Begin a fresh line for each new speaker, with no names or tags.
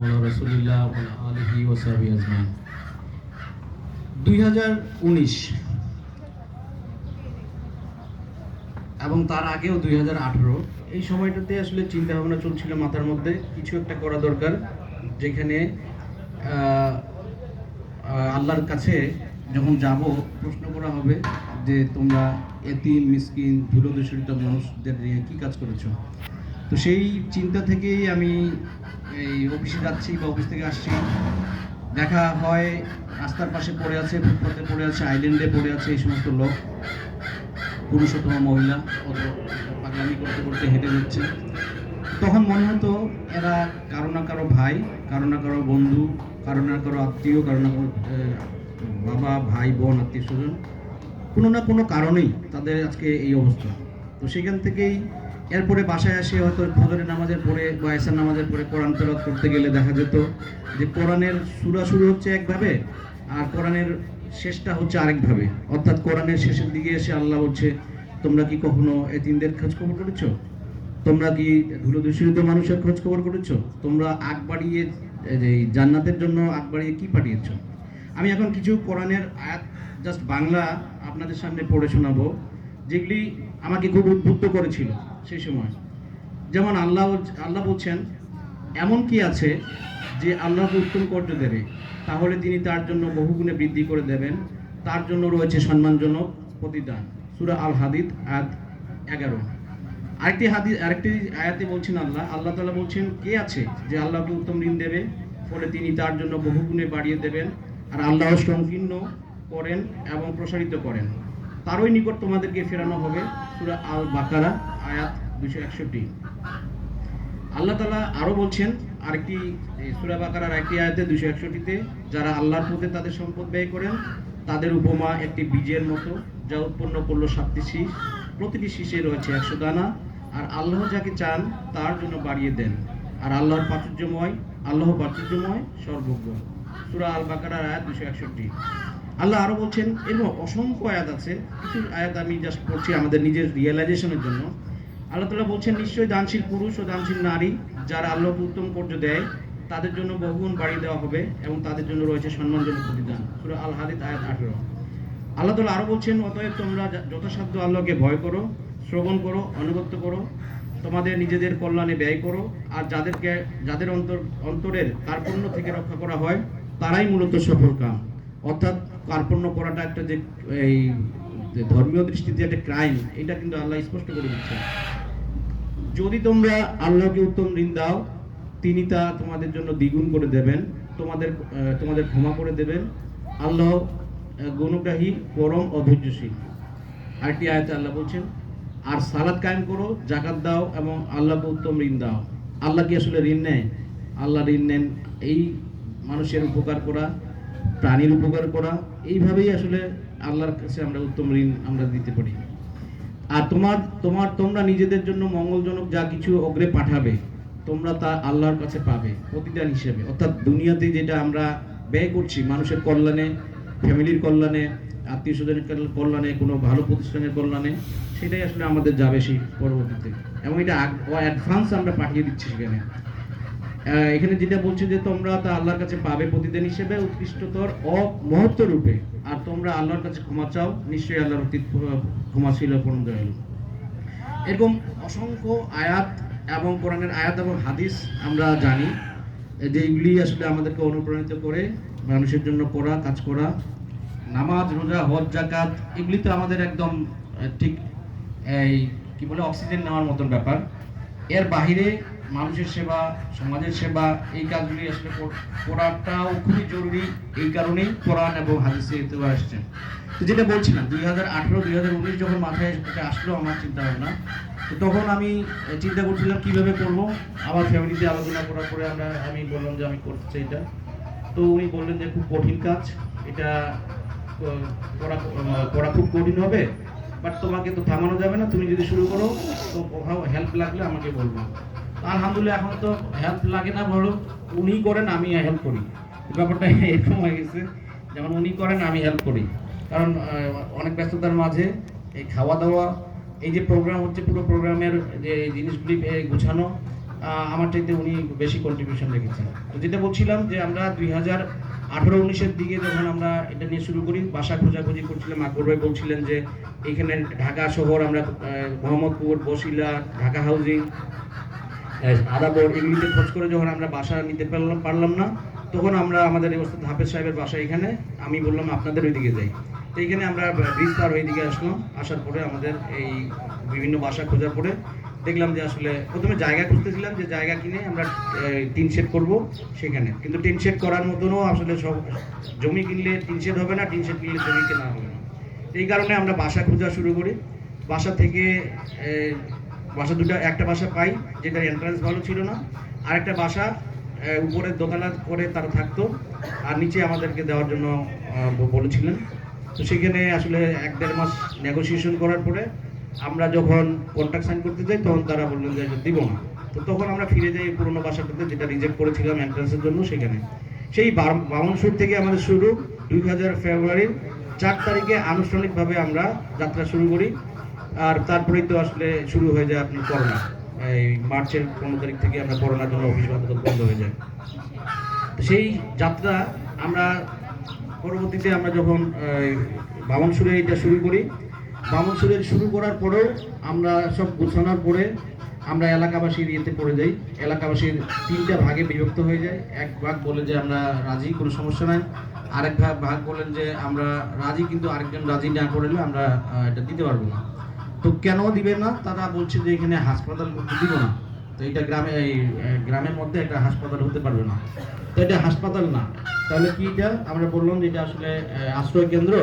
রাসূলিল্লাহ ওয়া আলা আলিহি ওয়া সাহবিহি আজমাইন। 2019 এবং তার আগেও 2018 এই সময়টাতে আসলে চিন্তা ভাবনা চলছিল মাথার মধ্যে কিছু একটা করা দরকার, যেখানে আল্লাহর কাছে যখন যাব প্রশ্ন করা হবে যে তোমরা এতিম মিসকিন ধুলোদূষিত মানুষদের নিয়ে কী কাজ করেছো। তো সেই চিন্তা থেকেই আমি এই অফিসে যাচ্ছি বা অফিস থেকে আসছি, দেখা হয় রাস্তার পাশে পড়ে আছে, ফুটপাতে পড়ে আছে, আইল্যান্ডে পড়ে আছে এই সমস্ত লোক, পুরুষ অথবা মহিলা, অত পাগলামি করতে করতে হেঁটে যাচ্ছে। তখন মনে হতো এরা কারো না কারো ভাই, কারো না কারো বন্ধু, কারো না কারো আত্মীয়, কারো না কারো বাবা ভাই বোন আত্মীয় স্বজন, কোনো না কোনো কারণেই তাদের আজকে এই অবস্থা। তো সেখান থেকেই এরপরে বাসায় আসে হয়তো ফজরের নামাজের পরে বা এশার নামাজের পরে কোরআন তেলাওয়াত করতে গেলে দেখা যেত যে কোরআনের সূরা শুরু হচ্ছে একভাবে আর কোরআনের শেষটা হচ্ছে আরেকভাবে। অর্থাৎ কোরআনের শেষের দিকে এসে আল্লাহ বলছে, তোমরা কি কখনো এতিমদের খোঁজ খবর করেছো? তোমরা কি ধুলোদূষিত মানুষের খোঁজ খবর করেছো? তোমরা আগ বাড়িয়ে জান্নাতের জন্য আগ বাড়িয়ে কি পাঠিয়েছো? আমি এখন কিছু কোরআনের আয়াত জাস্ট বাংলা আপনাদের সামনে পড়ে শোনাবো, যেগুলি আমাকে খুব উদ্বুদ্ধ করেছিল সেই সময়। যেমন আল্লাহ বলছেন, এমন কি আছে যে আল্লাহকে উত্তম কর্য দেবে, তাহলে তিনি তার জন্য বহুগুণে বৃদ্ধি করে দেবেন, তার জন্য রয়েছে সম্মানজনক প্রতিদান। সূরা আল হাদিদ আয়াত 11। আরেকটি আয়াতে বলছেন আল্লাহ তাআলা বলছেন, কে আছে যে আল্লাহকে উত্তম ঋণ দেবে, ফলে তিনি তার জন্য বহুগুণে বাড়িয়ে দেবেন, আর আল্লাহ সংকীর্ণ করেন এবং প্রসারিত করেন, তারই নিকট তোমাদেরকে ফেরানো হবে। সূরা আল বাকারা আয়াত 261। আল্লাহ তাআলা আরো বলছেন আরেকটি সূরা বাকারার একটি আয়াতে 261-তে, যারা আল্লাহর পথে তাদের সম্পদ ব্যয় করেন তাদের উপমা একটি বীজের মতো, যা উৎপন্ন করলো 7টি শীষ, প্রতিটি শীষে রয়েছে 100 দানা, আর আল্লাহ যাকে চান তার জন্য বাড়িয়ে দেন, আর আল্লাহ প্রাচুর্যময় সর্বজ্ঞ। সূরা আল বাকারার আয়াত 261। আল্লাহ আরো বলছেন, এরকম অসংখ্য আয়াত আছে, কিছু আয়াত আমি জাস্ট পড়ছি আমাদের নিজের রিয়েলাইজেশনের জন্য। আল্লাহ তাআলা বলছেন, নিশ্চয়ই দানশীল পুরুষ ও দানশীল নারী যারা আল্লাহকে উত্তম কর্য দেয় তাদের জন্য বহুগুণ বাড়িয়ে দেওয়া হবে এবং তাদের জন্য রয়েছে সম্মানজনক প্রতিদান। সূরা আল হাদিদ আয়াত 18। আল্লাহ তাআলা আরো বলছেন, অতএব তোমরা যথাসাধ্য আল্লাহকে ভয় করো, শ্রবণ করো, আনুগত্য করো, তোমাদের নিজেদের কল্যাণে ব্যয় করো, আর যাদের অন্তরের কার্পণ্য থেকে রক্ষা করা হয় তারাই মূলত সফল কাম। অর্থাৎ কার্পণ্য করাটা একটা যে এই ধর্মীয় দৃষ্টিতে একটা ক্রাইম, এটা কিন্তু আল্লাহ স্পষ্ট করে দিচ্ছেন। যদি তোমরা আল্লাহকে উত্তম ঋণ দাও, তিনি তা তোমাদের জন্য দ্বিগুণ করে দেবেন, তোমাদের ক্ষমা করে দেবেন। আল্লাহ গুণগ্রাহী, পরম অধৈর্যশীল। আরেকটি আয়াতে আল্লাহ বলছেন, আর সালাত কায়েম করো, যাকাত দাও এবং আল্লাহকে উত্তম ঋণ দাও। আল্লাহ কি আসলে ঋণ নেয়? আল্লাহ ঋণ নেন এই মানুষের উপকার করা, প্রাণীর উপকার করা, এইভাবেই আসলে আল্লাহর কাছে আমরা উত্তম ঋণ আমরা দিতে পারি। আর তোমরা নিজেদের জন্য মঙ্গলজনক যা কিছু অগ্রে পাঠাবে, তোমরা তা আল্লাহর কাছে পাবে প্রতিদান হিসেবে। অর্থাৎ দুনিয়াতে যেটা আমরা ব্যয় করছি মানুষের কল্যাণে, ফ্যামিলির কল্যাণে, আত্মীয় স্বজনের কল্যাণে, কোনো ভালো প্রতিষ্ঠানের কল্যাণে, সেটাই আসলে আমাদের যাবে সেই পরবর্তীতে, এবং এটা অ্যাডভান্স আমরা পাঠিয়ে দিচ্ছি সেখানে। এখানে যেটা বলছে যে তোমরা তা আল্লাহর কাছে পাবে প্রতিদান হিসেবে উৎকৃষ্টতর ও মহত্ব রূপে, আর তোমরা আল্লাহর কাছে ক্ষমা চাও, নিশ্চয়ই আল্লাহর অতি ক্ষমাশীল পরম দয়ালু। এরকম অসংখ্য আয়াত এবং কোরআনের আয়াত এবং হাদিস আমরা জানি, যেগুলি আসলে আমাদেরকে অনুপ্রাণিত করে মানুষের জন্য কাজ করা, নামাজ, রোজা, হজ, যাকাত, এগুলি তো আমাদের একদম ঠিক এই কি বলে অক্সিজেন নেওয়ার মতন ব্যাপার। এর বাহিরে মানুষের সেবা, সমাজের সেবা, এই কাজগুলি আসলে করাটাও খুবই জরুরি। এই কারণেই কোরআন এবং হাদিসে এতে আসছে। তো যেটা বলছিলাম, 2018-2019 যখন মাথায় আসলো আমার চিন্তা ভাবনা, তো তখন আমি চিন্তা করছিলাম কীভাবে করবো। আমার ফ্যামিলিতে আলোচনা করার পরে আমি বললাম যে আমি করতে চাই এটা। তো উনি বললেন যে খুব কঠিন কাজ, এটা করা খুব কঠিন হবে, বাট তোমাকে তো থামানো যাবে না, তুমি যদি শুরু করো তো কোথাও হেল্প লাগলে আমাকে বলবো। আলহামদুলিল্লাহ এখন তো হেল্প লাগে না, বলো উনি করেন আমি হেল্প করি, ব্যাপারটা এরকম হয়ে গেছে। যেমন উনি করেন আমি হেল্প করি, কারণ অনেক ব্যস্ততার মাঝে এই খাওয়া দাওয়া, এই যে প্রোগ্রাম হচ্ছে, পুরো প্রোগ্রামের যে জিনিসগুলি গুছানো, আমার চাইতে উনি বেশি কন্ট্রিবিউশন রেখেছেন। তো যেটা বলছিলাম যে আমরা 2018-19-এর দিকে যখন আমরা এটা নিয়ে শুরু করি, বাসা খোঁজাখুঁজি করছিলাম। আকবর ভাই বলছিলেন যে এখানে ঢাকা শহর আমরা মোহাম্মদপুর, বসিলা, ঢাকা হাউজিং, আদাবর এগুলিতে খোঁজ করে যখন আমরা বাসা নিতে পারলাম না, তখন আমরা আমাদের ওস্তাদ হাফেজ সাহেবের বাসা এখানে, আমি বললাম আপনাদের ওইদিকে যাই। তো এইখানে আমরা ব্রিজ পার ওইদিকে আসলাম। আসার পরে আমাদের এই বিভিন্ন বাসা খোঁজার পরে দেখলাম যে আসলে প্রথমে জায়গা খুঁজতেছিলাম যে জায়গা কিনে আমরা টিন শেড করবো সেখানে, কিন্তু টিন শেড করার মতনও আসলে সব জমি কিনলে টিন শেড হবে না, টিন শেড কিনলে জমি কেনা হবে না। এই কারণে আমরা বাসা খোঁজা শুরু করি। বাসা থেকে বাসা দুটো, একটা বাসা পাই যেটার এন্ট্রান্স ভালো ছিল না, আর একটা বাসা উপরে দোতলা করে তারা থাকতো আর নিচে আমাদেরকে দেওয়ার জন্য বলেছিলেন। তো সেখানে আসলে 1-1.5 মাস নেগোসিয়েশন করার পরে আমরা যখন কন্ট্রাক্ট সাইন করতে যাই তখন তারা বললেন যে এটা দিব না। তো তখন আমরা ফিরে যাই পুরোনো বাসাটাতে যেটা রিজেক্ট করেছিলাম এন্ট্রান্সের জন্য সেখানে। সেই বামনসুর থেকে আমাদের শুরু। 2000 ফেব্রুয়ারির 4 তারিখে আনুষ্ঠানিকভাবে আমরা যাত্রা শুরু করি। আর তারপরেই তো আসলে শুরু হয়ে যায় আপনার করোনা। এই মার্চের 15 তারিখ থেকে আমরা করোনার জন্য অফিস বন্ধ হয়ে যায়। সেই যাত্রা আমরা পরবর্তীতে আমরা যখন বামনসুরে এটা শুরু করি, বামনসুরে শুরু করার পরেও আমরা সব গোছানোর পরে আমরা এলাকাবাসীর ইয়েতে পড়ে যাই। এলাকাবাসীর 3টা ভাগে বিভক্ত হয়ে যায়। এক ভাগ বলে যে আমরা রাজি, কোনো সমস্যা নাই। আরেক ভাগ বলেন যে আমরা রাজি, কিন্তু আরেকজন রাজি না করলে আমরা এটা দিতে পারবো না। তো কেন দিবে না? তারা বলছে যে এখানে হাসপাতাল করতে দিব না। তো এটা গ্রামের মধ্যে একটা হাসপাতাল হতে পারবে না। তো এটা হাসপাতাল না, তাহলে কি? এটা আমরা বললাম যে এটা আসলে আশ্রয় কেন্দ্র।